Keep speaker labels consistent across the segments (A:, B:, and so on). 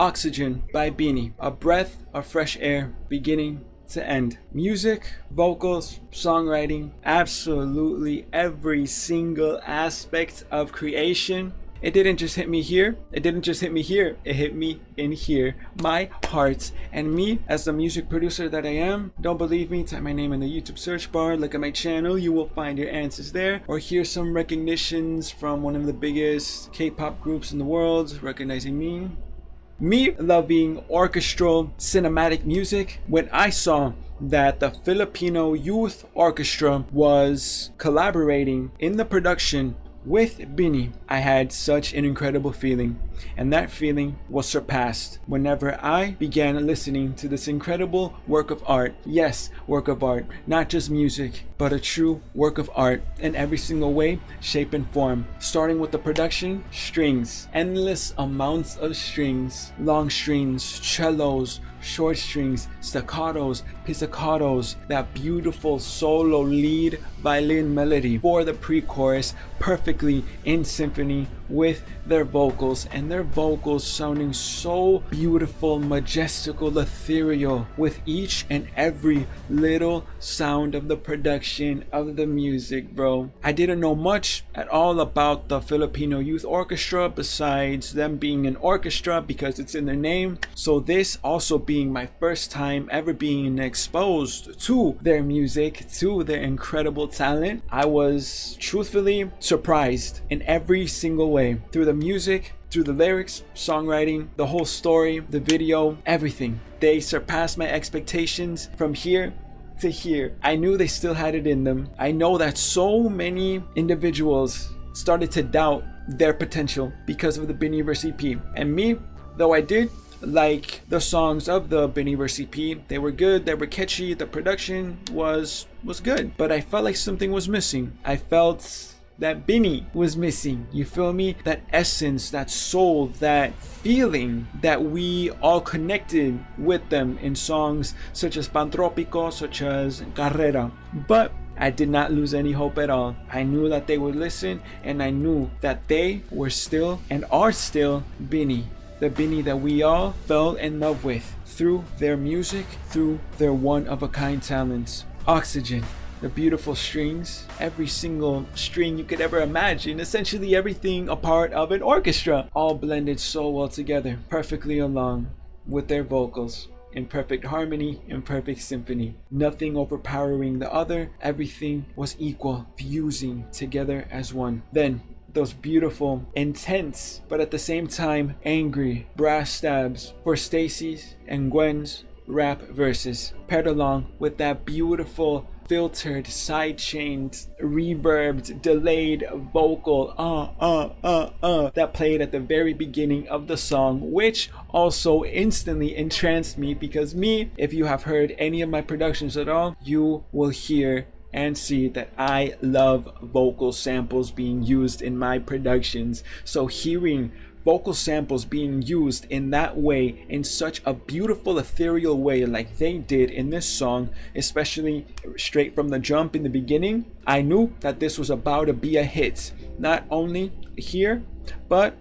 A: Oxygen by Bini, a breath of fresh air beginning to end. Music, vocals, songwriting, absolutely every single aspect of creation. It didn't just hit me here. It hit me in here, my heart. And me, as the music producer that I am, don't believe me? Type my name in the YouTube search bar, look at my channel, you will find your answers there. Or hear some recognitions from one of the biggest K-pop groups in the world, recognizing me. Me loving orchestral cinematic music, when I saw that the Filipino Youth Orchestra was collaborating in the production with Bini, I had such an incredible feeling, and that feeling was surpassed whenever I began listening to this incredible work of art. Yes, work of art, not just music, but a true work of art in every single way, shape, and form. Starting with the production, strings, endless amounts of strings, long strings, cellos, short strings, staccatos, pizzicatos, that beautiful solo lead violin melody for the pre-chorus, perfectly in symphony with their vocals, and their vocals sounding so beautiful, majestical, ethereal, with each and every little sound of the production of the music, bro. I didn't know much at all about the Filipino Youth Orchestra besides them being an orchestra because it's in their name. So this also being my first time ever being exposed to their music, to their incredible talent, I was truthfully surprised in every single way. Through the music, through the lyrics, songwriting, the whole story, the video, everything. They surpassed my expectations from here to here. I knew they still had it in them. I know that so many individuals started to doubt their potential because of the Biniverse EP. And me, though I did like the songs of the Biniverse EP, they were good, they were catchy, the production was good, but I felt like something was missing. I felt that Bini was missing, you feel me? That essence, that soul, that feeling that we all connected with them in songs such as Pantropico, such as Carrera. But I did not lose any hope at all. I knew that they would listen, and I knew that they were still and are still Bini. The Bini that we all fell in love with through their music, through their one-of-a-kind talents. Oxygen. The beautiful strings, every single string you could ever imagine, essentially everything a part of an orchestra, all blended so well together, perfectly along with their vocals, in perfect harmony, in perfect symphony. Nothing overpowering the other, everything was equal, fusing together as one. Then, those beautiful, intense, but at the same time angry brass stabs for Stacy's and Gwen's rap verses, paired along with that beautiful filtered, side-chained, reverbed, delayed vocal that played at the very beginning of the song, which also instantly entranced me because me, if you have heard any of my productions at all, you will hear and see that I love vocal samples being used in my productions. So hearing vocal samples being used in that way, in such a beautiful ethereal way like they did in this song, especially straight from the jump in the beginning, I knew that this was about to be a hit, not only here but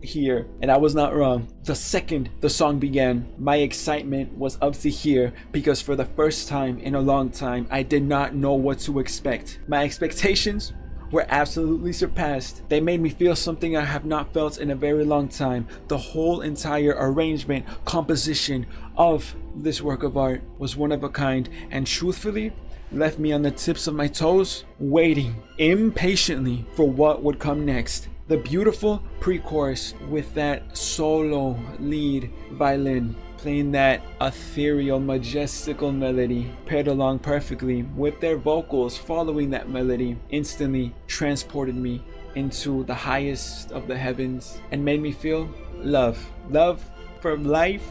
A: here. And I was not wrong. The second the song began, my excitement was up to here, because for the first time in a long time I did not know what to expect. My expectations were absolutely surpassed. They made me feel something I have not felt in a very long time. The whole entire arrangement, composition of this work of art was one of a kind, and truthfully left me on the tips of my toes, waiting impatiently for what would come next. The beautiful pre-chorus with that solo lead violin playing that ethereal, majestical melody, paired along perfectly with their vocals following that melody, instantly transported me into the highest of the heavens and made me feel love. Love for life,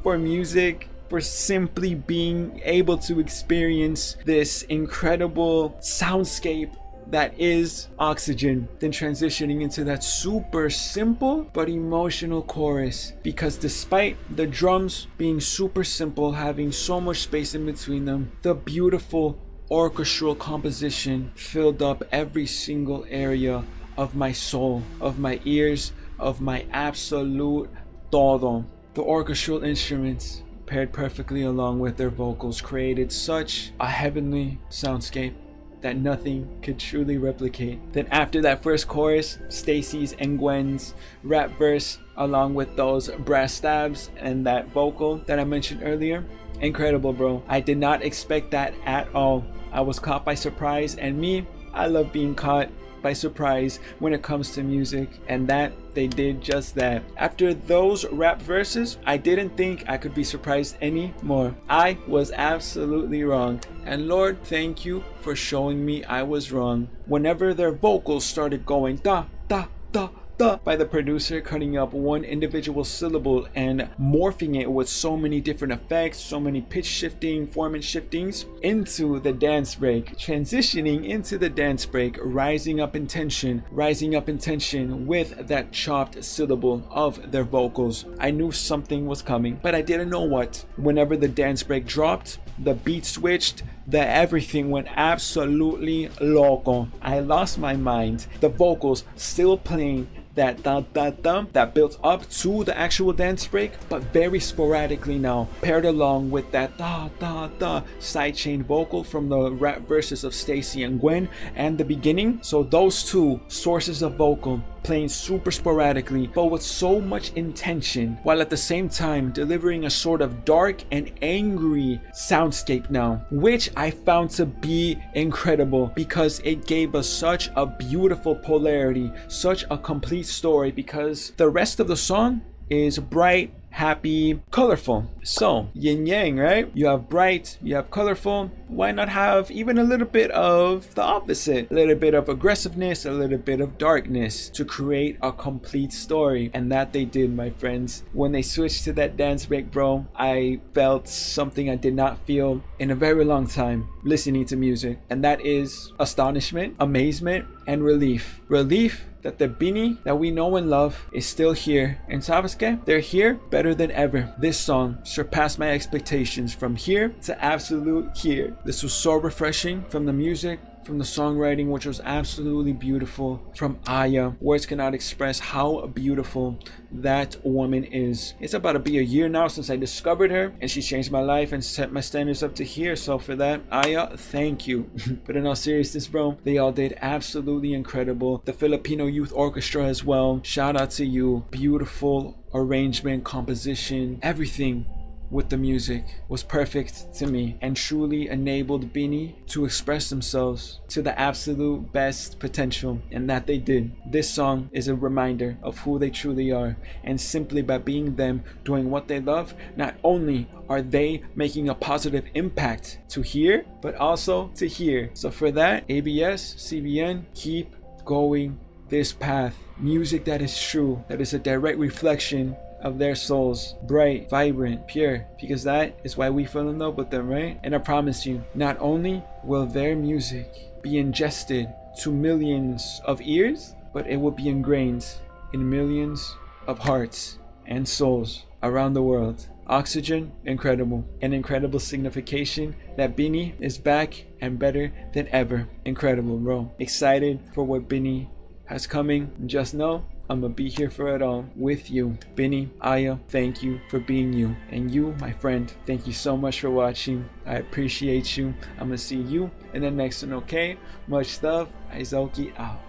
A: for music, for simply being able to experience this incredible soundscape that is Oxygen, then transitioning into that super simple but emotional chorus, because despite the drums being super simple, having so much space in between them, the beautiful orchestral composition filled up every single area of my soul, of my ears, of my absolute todo. The orchestral instruments paired perfectly along with their vocals created such a heavenly soundscape that nothing could truly replicate. Then after that first chorus, Stacy's and Gwen's rap verse along with those brass stabs and that vocal that I mentioned earlier, incredible, bro. I did not expect that at all. I was caught by surprise, and me, I love being caught by surprise when it comes to music, and that they did just that. After those rap verses, I didn't think I could be surprised anymore. I was absolutely wrong, and Lord, thank you for showing me I was wrong. Whenever their vocals started going da da da by the producer, cutting up one individual syllable and morphing it with so many different effects, so many pitch shifting, formant shiftings into the dance break, transitioning into the dance break, rising up in tension with that chopped syllable of their vocals. I knew something was coming, but I didn't know what. Whenever the dance break dropped, the beat switched, everything went absolutely loco. I lost my mind. The vocals still playing that da da da that built up to the actual dance break, but very sporadically now, paired along with that da da da sidechain vocal from the rap verses of Stacy and Gwen and the beginning. So those two sources of vocal playing super sporadically but with so much intention, while at the same time delivering a sort of dark and angry soundscape now, which I found to be incredible because it gave us such a beautiful polarity, such a complete story, because the rest of the song is bright, happy, colorful. So yin yang, right? You have bright, you have colorful. Why not have even a little bit of the opposite? A little bit of aggressiveness, a little bit of darkness to create a complete story. And that they did, my friends. When they switched to that dance break, bro, I felt something I did not feel in a very long time listening to music. And that is astonishment, amazement, and relief. Relief that the Bini that we know and love is still here. And sabes que? They're here better than ever. This song surpassed my expectations from here to absolute here. This was so refreshing, from the music, from the songwriting, which was absolutely beautiful, from Aya. Words cannot express how beautiful that woman is. It's about to be a year now since I discovered her, and she changed my life and set my standards up to here. So for that, Aya, thank you. But in all seriousness, bro, they all did absolutely incredible. The Filipino Youth Orchestra as well. Shout out to you. Beautiful arrangement, composition, everything with the music was perfect to me and truly enabled Bini to express themselves to the absolute best potential, and that they did. This song is a reminder of who they truly are, and simply by being them, doing what they love, not only are they making a positive impact to here, but also to here. So for that, ABS, CBN, keep going this path. Music that is true, that is a direct reflection of their souls, bright, vibrant, pure, because that is why we fell in love with them, right? And I promise you, not only will their music be ingested to millions of ears, but it will be ingrained in millions of hearts and souls around the world. Oxygen, incredible. An incredible signification that Bini is back and better than ever. Incredible, bro. Excited for what Bini has coming. Just know I'm gonna be here for it all with you. Bini, Aya, thank you for being you. And you, my friend, thank you so much for watching. I appreciate you. I'm gonna see you in the next one, okay? Much love. Izoki out.